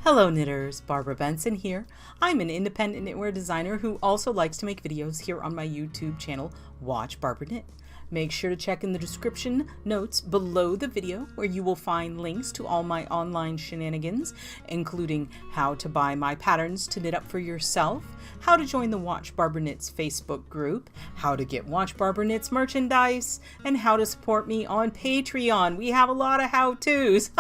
Hello knitters, Barbara Benson here. I'm an independent knitwear designer who also likes to make videos here on my YouTube channel, Watch Barbara Knit. Make sure to check in the description notes below the video where you will find links to all my online shenanigans, including how to buy my patterns to knit up for yourself, how to join the Watch Barbara Knits Facebook group, how to get Watch Barbara Knits merchandise, and how to support me on Patreon. We have a lot of how-tos.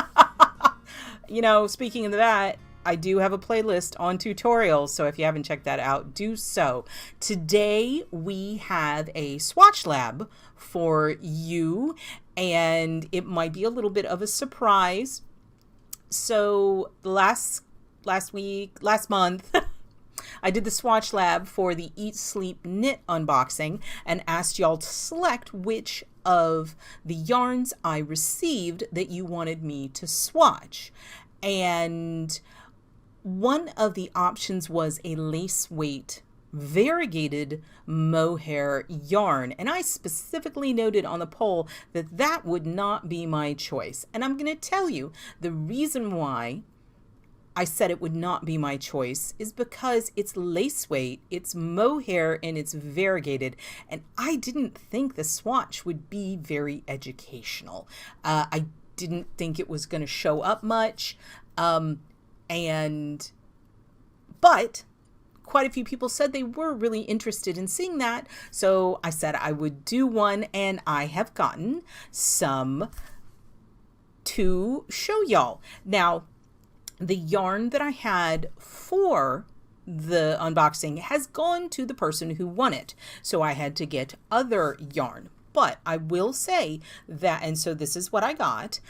You know, speaking of that, I do have a playlist on tutorials, so if you haven't checked that out, do so. Today we have a swatch lab for you, and it might be a little bit of a surprise. So last month, I did the swatch lab for the Eat Sleep Knit unboxing and asked y'all to select which of the yarns I received that you wanted me to swatch. And one of the options was a Laceweight Variegated Mohair yarn, and I specifically noted on the poll that that would not be my choice. And I'm going to tell you the reason why I said it would not be my choice is because it's lace weight, it's mohair, and it's variegated. And I didn't think the swatch would be very educational. I didn't think it was going to show up much. But quite a few people said they were really interested in seeing that. So I said I would do one, and I have gotten some to show y'all. Now, the yarn that I had for the unboxing has gone to the person who won it. So I had to get other yarn. But I will say that, and so this is what I got.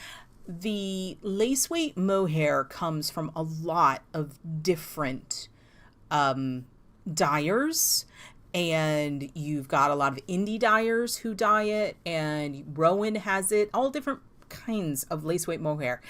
The Laceweight Mohair comes from a lot of different dyers. And you've got a lot of indie dyers who dye it. And Rowan has it. All different kinds of Laceweight Mohair.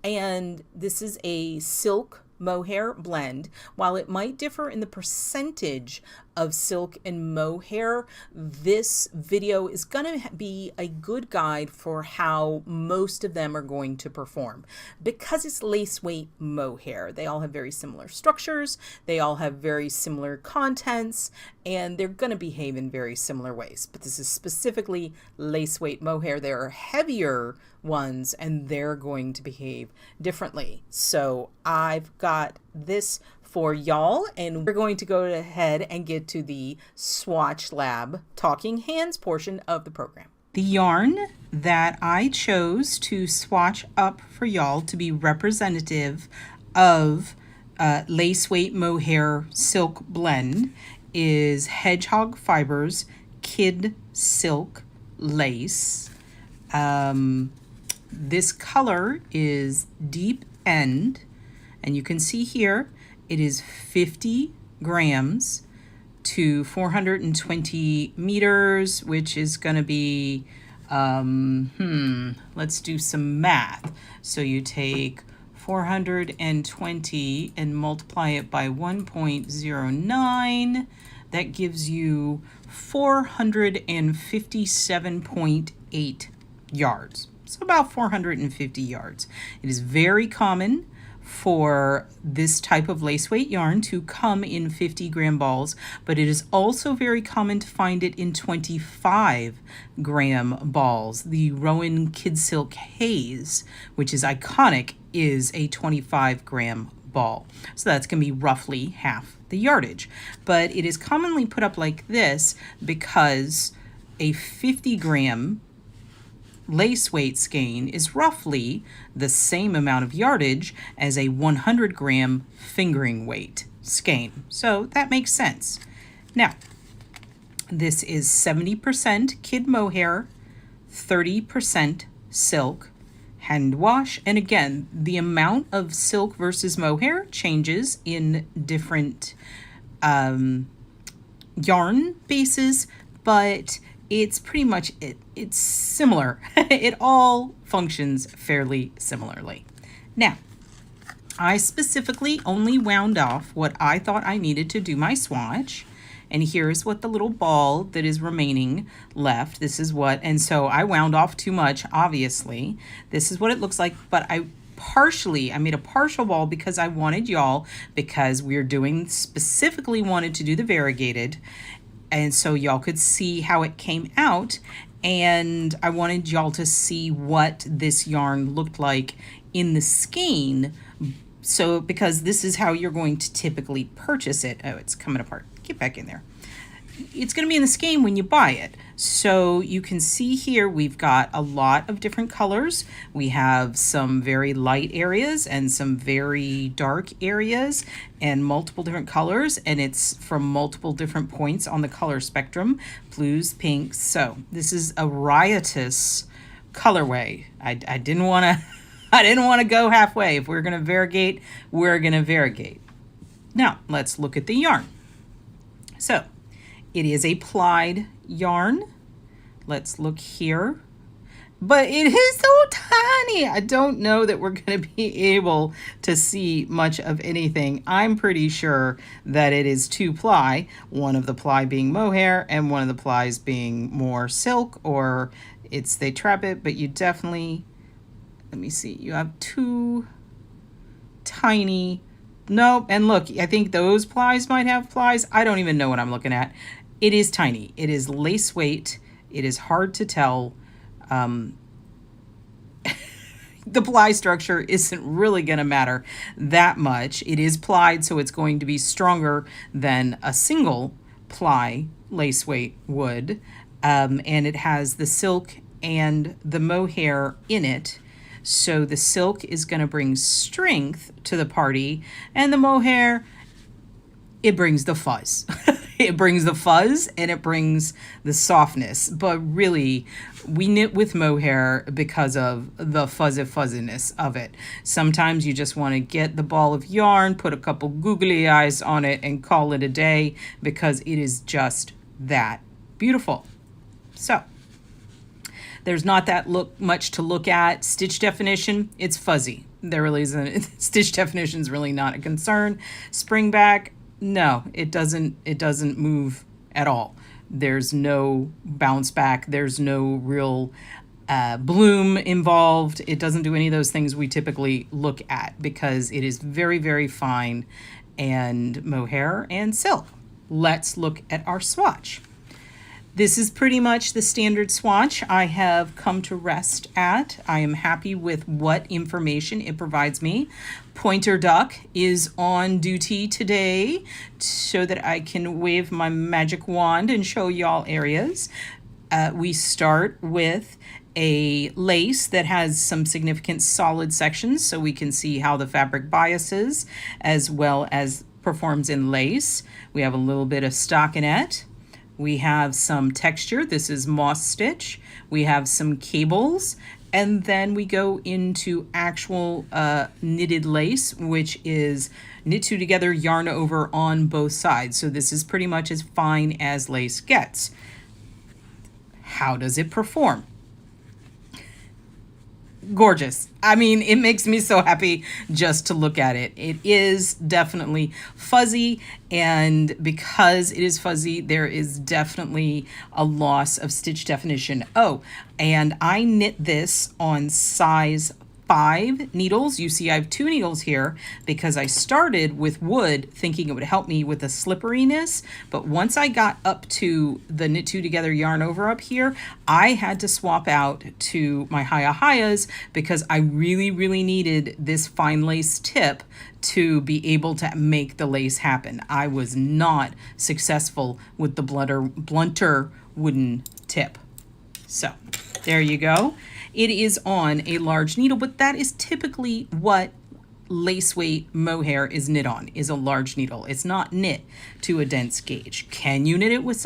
And this is a silk mohair blend. While it might differ in the percentage of silk and mohair, this video is going to be a good guide for how most of them are going to perform. Because it's Laceweight Mohair, they all have very similar structures, they all have very similar contents, and they're going to behave in very similar ways. But this is specifically Laceweight Mohair. There are heavier ones, and they're going to behave differently. So I've got this for y'all, and we're going to go ahead and get to the swatch lab talking hands portion of the program. The yarn that I chose to swatch up for y'all to be representative of Laceweight Mohair Silk Blend is Hedgehog Fibers Kid Silk Lace. This color is Deep End, and you can see here it is 50 grams to 420 meters, which is going to be, let's do some math. So you take 420 and multiply it by 1.09. That gives you 457.8 yards. So about 450 yards. It is very common for this type of lace weight yarn to come in 50 gram balls, but it is also very common to find it in 25 gram balls. The Rowan Kid Silk Haze, which is iconic, is a 25 gram ball. So that's going to be roughly half the yardage. But it is commonly put up like this because a 50 gram lace weight skein is roughly the same amount of yardage as a 100 gram fingering weight skein. So that makes sense. Now, this is 70% kid mohair, 30% silk, hand wash. And again, the amount of silk versus mohair changes in different yarn bases, but it's pretty much it's similar. It all functions fairly similarly. Now, I specifically only wound off what I thought I needed to do my swatch. And here's what the little ball that is remaining left. And so I wound off too much, obviously. This is what it looks like, but I made a partial ball because I wanted y'all, because we're doing, specifically wanted to do the variegated, and so y'all could see how it came out, and I wanted y'all to see what this yarn looked like in the skein. So because this is how you're going to typically purchase it. Oh, it's coming apart. Get back in there. It's going to be in the skein when you buy it. So you can see here we've got a lot of different colors. We have some very light areas and some very dark areas and multiple different colors, and it's from multiple different points on the color spectrum, blues, pinks. So this is a riotous colorway. I didn't want to go halfway. If we're going to variegate, we're going to variegate. Now let's look at the yarn. So it is a plied yarn. Let's look here. But it is so tiny. I don't know that we're going to be able to see much of anything. I'm pretty sure that it is 2-ply, one of the ply being mohair and one of the plies being more silk, or they trap it, but you definitely, let me see, you have 2 tiny, nope, and look, I think those plies might have plies. I don't even know what I'm looking at. It is tiny. It is lace weight. It is hard to tell. The ply structure isn't really going to matter that much. It is plied, so it's going to be stronger than a single ply lace weight would. And it has the silk and the mohair in it. So the silk is going to bring strength to the party, and the mohair, it brings the fuzz. It brings the fuzz and it brings the softness, but really we knit with mohair because of the fuzziness of it. Sometimes you just want to get the ball of yarn, put a couple googly eyes on it, and call it a day, because it is just that beautiful. So there's not that much to look at. Stitch definition, it's fuzzy. There really isn't. Stitch definition is really not a concern. Spring back, no, it doesn't move at all. There's no bounce back. There's no real bloom involved. It doesn't do any of those things we typically look at, because it is very, very fine and mohair and silk. Let's look at our swatch. This is pretty much the standard swatch I have come to rest at. I am happy with what information it provides me. Pointer Duck is on duty today so that I can wave my magic wand and show y'all areas. We start with a lace that has some significant solid sections, so we can see how the fabric biases as well as performs in lace. We have a little bit of stockinette. We have some texture. This is moss stitch. We have some cables, and then we go into actual knitted lace, which is knit 2 together, yarn over on both sides. So this is pretty much as fine as lace gets. How does it perform? Gorgeous. I mean, it makes me so happy just to look at it. It is definitely fuzzy, and because it is fuzzy, there is definitely a loss of stitch definition. Oh, and I knit this on size 5 needles. You see I have 2 needles here because I started with wood thinking it would help me with the slipperiness, but once I got up to the knit 2 together yarn over up here, I had to swap out to my Hayas because I really needed this fine lace tip to be able to make the lace happen. I was not successful with the blunter wooden tip. So there you go. It is on a large needle, but that is typically what Laceweight Mohair is knit on, is a large needle. It's not knit to a dense gauge. Can you knit it with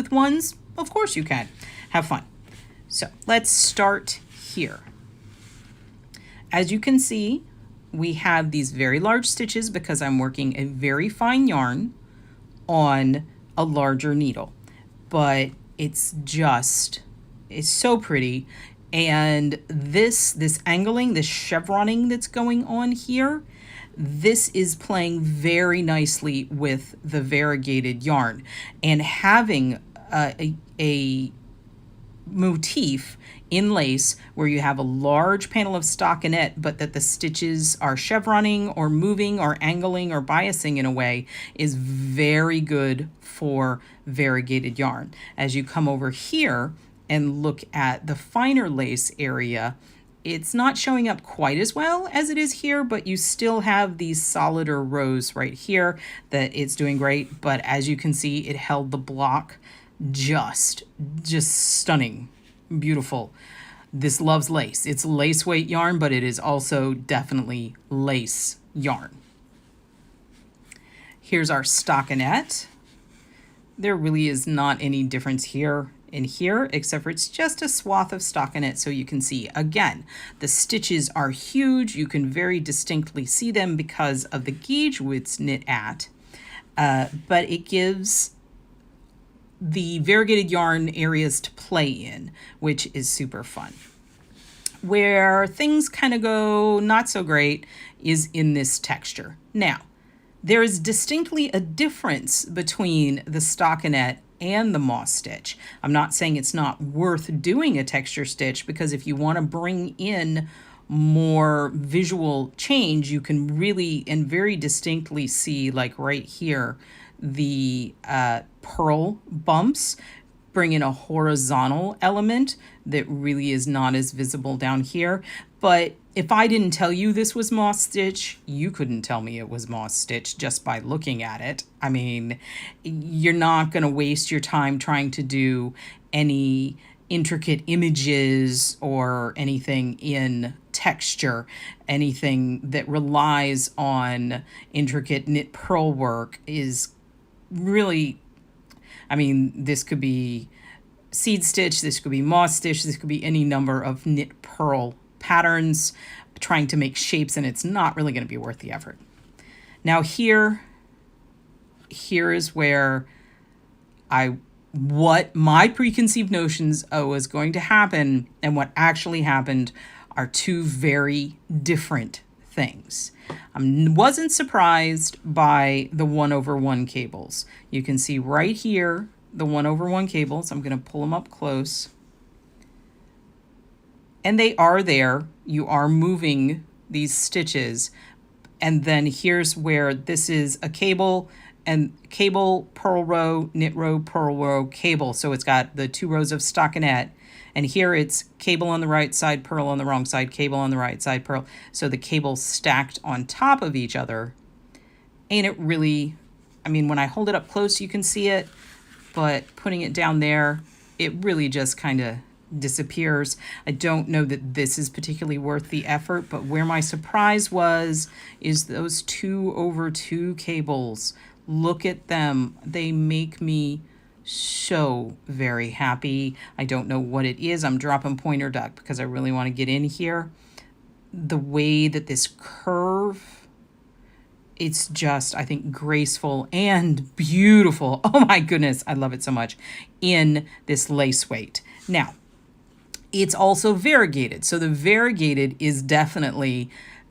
ones? Of course you can. Have fun. So let's start here. As you can see, we have these very large stitches because I'm working a very fine yarn on a larger needle, but it's so pretty. And this angling, this chevroning that's going on here, this is playing very nicely with the variegated yarn. And having a motif in lace where you have a large panel of stockinette, but that the stitches are chevroning or moving or angling or biasing in a way, is very good for variegated yarn. As you come over here and look at the finer lace area, it's not showing up quite as well as it is here, but you still have these solider rows right here that it's doing great. But as you can see, it held the block just stunning, beautiful. This loves lace. It's lace weight yarn, but it is also definitely lace yarn. Here's our stockinette. There really is not any difference here and here, except for it's just a swath of stockinette, so you can see. Again, the stitches are huge. You can very distinctly see them because of the gauge it's knit at, but it gives the variegated yarn areas to play in, which is super fun. Where things kind of go not so great is in this texture. Now, there is distinctly a difference between the stockinette and the moss stitch. I'm not saying it's not worth doing a texture stitch, because if you want to bring in more visual change, you can really and very distinctly see, like right here, the pearl bumps bring in a horizontal element that really is not as visible down here. But if I didn't tell you this was moss stitch, you couldn't tell me it was moss stitch just by looking at it. I mean, you're not going to waste your time trying to do any intricate images or anything in texture. Anything that relies on intricate knit purl work is really, I mean, this could be seed stitch, this could be moss stitch, this could be any number of knit purl patterns trying to make shapes, and it's not really going to be worth the effort. Now here is where what my preconceived notions was going to happen and what actually happened are two very different things. I wasn't surprised by the 1/1 cables. You can see right here the 1/1 cables. I'm going to pull them up close. And they are there. You are moving these stitches. And then here's where this is a cable and cable, purl row, knit row, purl row, cable. So it's got the 2 rows of stockinette. And here it's cable on the right side, purl on the wrong side, cable on the right side, purl. So the cables stacked on top of each other. Ain't it really, I mean, when I hold it up close, you can see it, but putting it down there, it really just kind of disappears. I don't know that this is particularly worth the effort, but where my surprise was is those 2/2 cables. Look at them. They make me so very happy. I don't know what it is. I'm dropping pointer duck because I really want to get in here. The way that this curve, it's just, I think, graceful and beautiful. Oh my goodness, I love it so much in this lace weight. Now, it's also variegated. So the variegated is definitely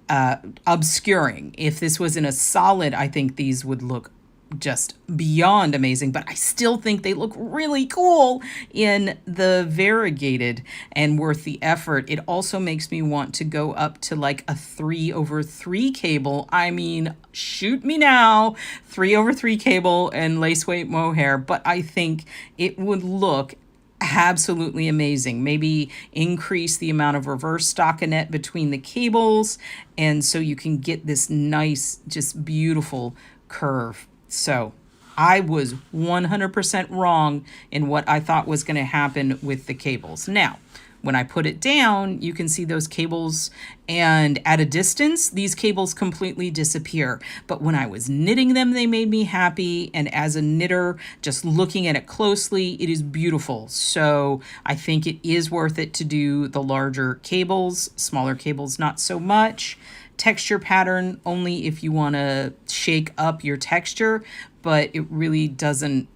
obscuring. If this was in a solid, I think these would look just beyond amazing, but I still think they look really cool in the variegated and worth the effort. It also makes me want to go up to like a 3/3 cable. I mean, shoot me now, 3/3 cable and Laceweight Mohair, but I think it would look absolutely amazing. Maybe increase the amount of reverse stockinette between the cables, and so you can get this nice, just beautiful curve. So I was 100% wrong in what I thought was going to happen with the cables. Now, when I put it down, you can see those cables, and at a distance, these cables completely disappear. But when I was knitting them, they made me happy. And as a knitter, just looking at it closely, it is beautiful. So I think it is worth it to do the larger cables, smaller cables, not so much. Texture pattern only if you want to shake up your texture, but it really doesn't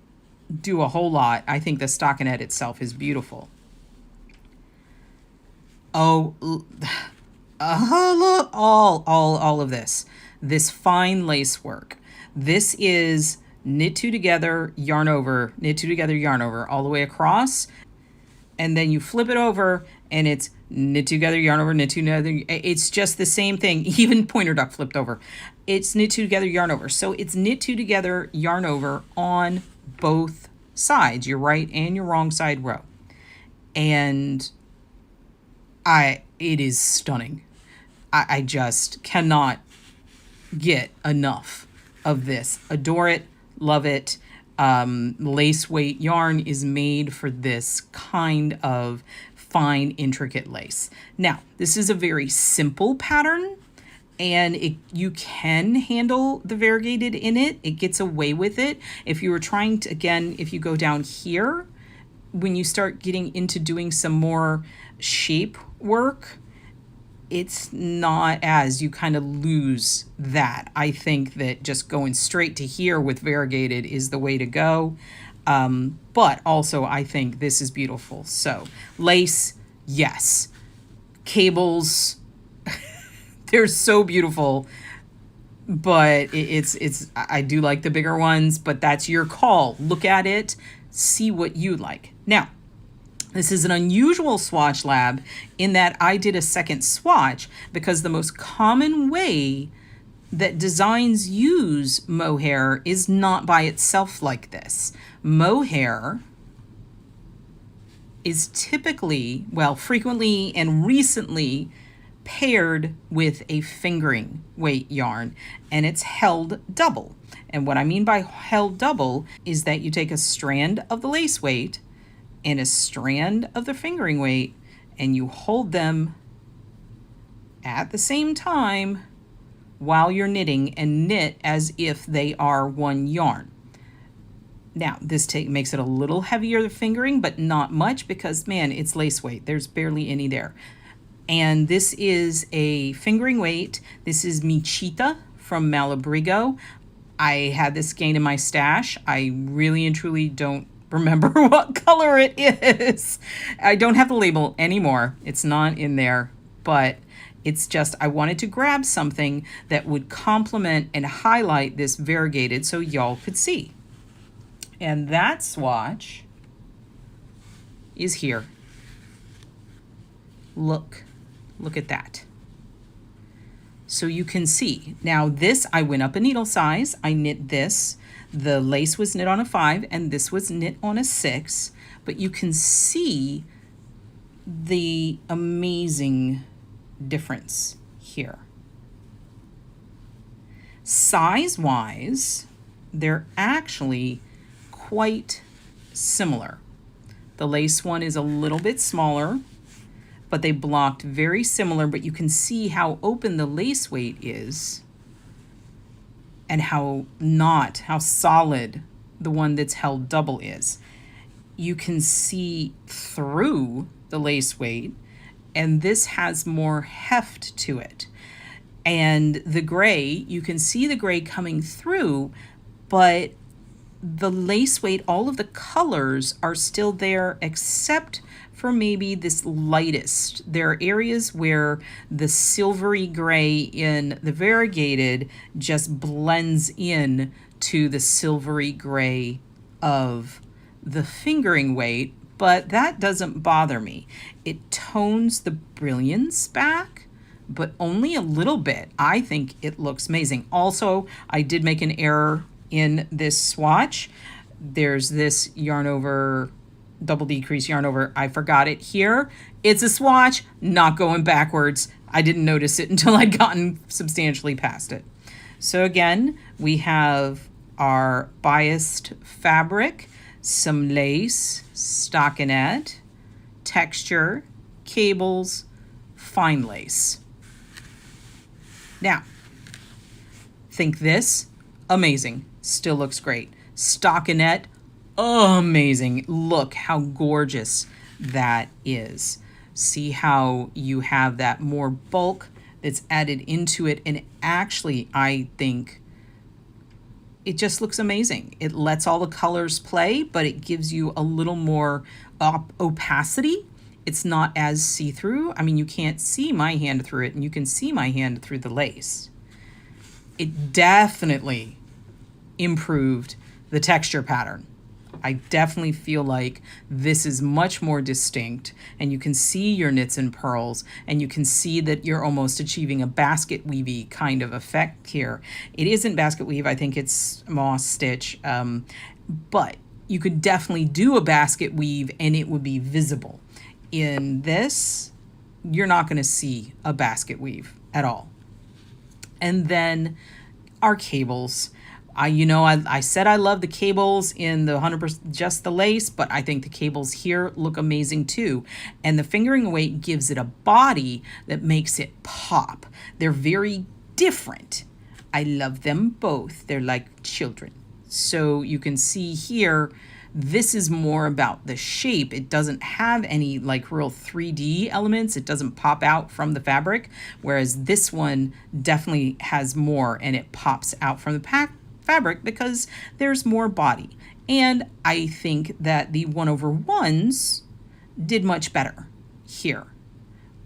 do a whole lot. I think the stockinette itself is beautiful. Oh, look, all of this fine lace work. This is knit 2 together, yarn over, knit 2 together, yarn over, all the way across. and then you flip it over and it's knit together, yarn over, knit together. It's just the same thing. Even pointer duck flipped over. It's knit together, yarn over. So it's knit together, yarn over on both sides, your right and your wrong side row. And it is stunning. I just cannot get enough of this. Adore it, love it. Laceweight yarn is made for this kind of fine, intricate lace. Now, this is a very simple pattern, and you can handle the variegated in it. It gets away with it. If you were trying to, again, if you go down here, when you start getting into doing some more shape work, it's not as, you kind of lose that. I think that just going straight to here with variegated is the way to go. But also I think this is beautiful. So lace, yes. Cables, they're so beautiful, but I do like the bigger ones, but that's your call. Look at it, see what you like. Now, this is an unusual swatch lab in that I did a second swatch because the most common way that designs use mohair is not by itself like this. Mohair is typically, well, frequently and recently paired with a fingering weight yarn, and it's held double. And what I mean by held double is that you take a strand of the lace weight and a strand of the fingering weight, and you hold them at the same time while you're knitting, and knit as if they are one yarn. Now, this makes it a little heavier, the fingering, but not much because, man, it's lace weight. There's barely any there. And this is a fingering weight. This is Michita from Malabrigo. I had this skein in my stash. I really and truly don't remember what color it is. I don't have the label anymore. It's not in there, but it's just, I wanted to grab something that would complement and highlight this variegated so y'all could see. And that swatch is here. Look at that. So you can see. Now this, I went up a needle size. I knit this. The lace was knit on a 5 and this was knit on a 6, but you can see the amazing difference here. Size-wise, they're actually quite similar. The lace one is a little bit smaller, but they blocked very similar, but you can see how open the lace weight is and how solid the one that's held double is. You can see through the lace weight, and this has more heft to it. And the gray, you can see the gray coming through, but the lace weight, all of the colors are still there except for maybe this lightest. There are areas where the silvery gray in the variegated just blends in to the silvery gray of the fingering weight, but that doesn't bother me. It tones the brilliance back, but only a little bit. I think it looks amazing. Also, I did make an error in this swatch. There's this yarn over, double decrease yarn over. I forgot it here. It's a swatch, not going backwards. I didn't notice it until I'd gotten substantially past it. So again, we have our biased fabric, some lace, stockinette, texture, cables, fine lace. Now, think this, amazing. Still looks great. Stockinette, amazing. Look how gorgeous that is. See how you have that more bulk that's added into it, and actually I think it just looks amazing. It lets all the colors play, but it gives you a little more opacity. It's not as see-through. I mean, you can't see my hand through it, and you can see my hand through the lace. It definitely improved the texture pattern. I definitely feel like this is much more distinct, and you can see your knits and purls, and you can see that you're almost achieving a basket weavy kind of effect here. It isn't basket weave, I think it's moss stitch, but you could definitely do a basket weave and it would be visible. In this, you're not going to see a basket weave at all. And then our cables. I said I love the cables in the 100% just the lace, but I think the cables here look amazing too. And the fingering weight gives it a body that makes it pop. They're very different. I love them both. They're like children. So you can see here, this is more about the shape. It doesn't have any like real 3D elements. It doesn't pop out from the fabric, whereas this one definitely has more and it pops out from the fabric because there's more body. And I think that the 1/1s did much better here.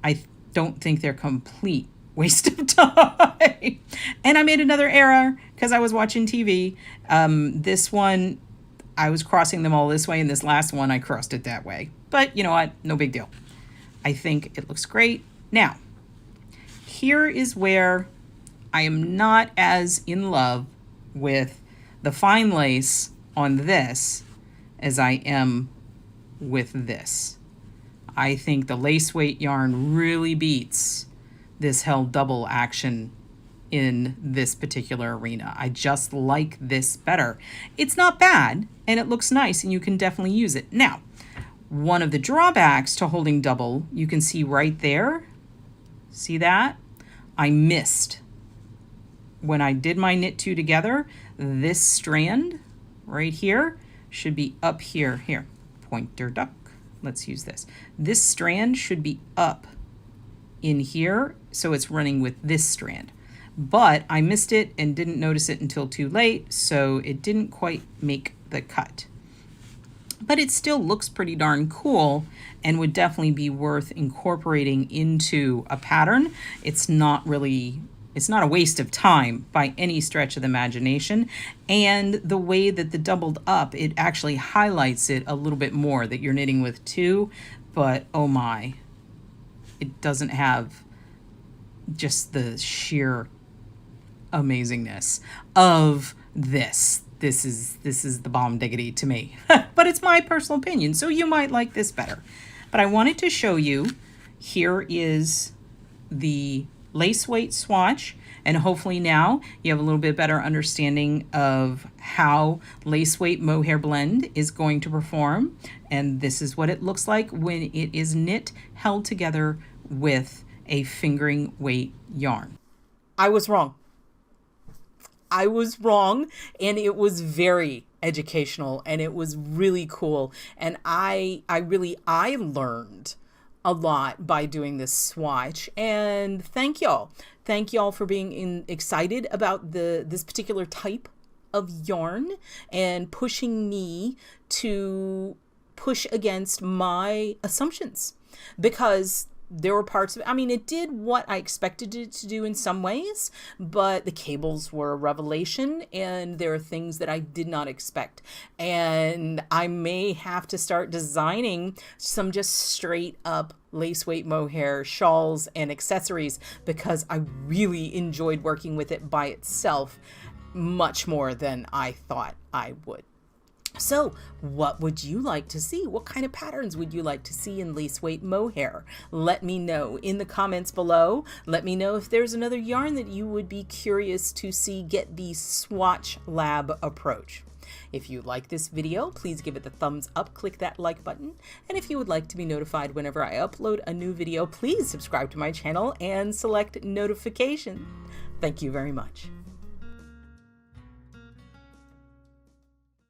I don't think they're complete waste of time. And I made another error because I was watching TV. This one, I was crossing them all this way, and this last one, I crossed it that way. But you know what? No big deal. I think it looks great. Now, here is where I am not as in love with the fine lace on this as I am with this. I think the lace weight yarn really beats this held double action in this particular arena. I just like this better. It's not bad and it looks nice and you can definitely use it. Now, one of the drawbacks to holding double, you can see right there, see that? I missed. When I did my knit two together, this strand right here should be up here. Here, pointer duck. Let's use this. This strand should be up in here, so it's running with this strand. But I missed it and didn't notice it until too late, so it didn't quite make the cut. But it still looks pretty darn cool and would definitely be worth incorporating into a pattern. It's not a waste of time by any stretch of the imagination. And the way that the doubled up, it actually highlights it a little bit more that you're knitting with two, but oh my, it doesn't have just the sheer amazingness of this. This is the bomb diggity to me. But it's my personal opinion, so you might like this better. But I wanted to show you, here is the lace weight swatch, and hopefully now you have a little bit better understanding of how lace weight mohair blend is going to perform. And this is what it looks like when it is knit held together with a fingering weight yarn. I was wrong. I was wrong, and it was very educational and it was really cool. And I learned a lot by doing this swatch, and thank y'all for being excited about this particular type of yarn and pushing me to push against my assumptions, because there were parts of it, I mean, it did what I expected it to do in some ways, but the cables were a revelation and there are things that I did not expect. And I may have to start designing some just straight up lace weight mohair shawls and accessories, because I really enjoyed working with it by itself much more than I thought I would. So what would you like to see? What kind of patterns would you like to see in lace weight mohair? Let me know in the comments below. Let me know if there's another yarn that you would be curious to see get the Swatch Lab approach. If you like this video, please give it the thumbs up, click that like button. And if you would like to be notified whenever I upload a new video, please subscribe to my channel and select notification. Thank you very much.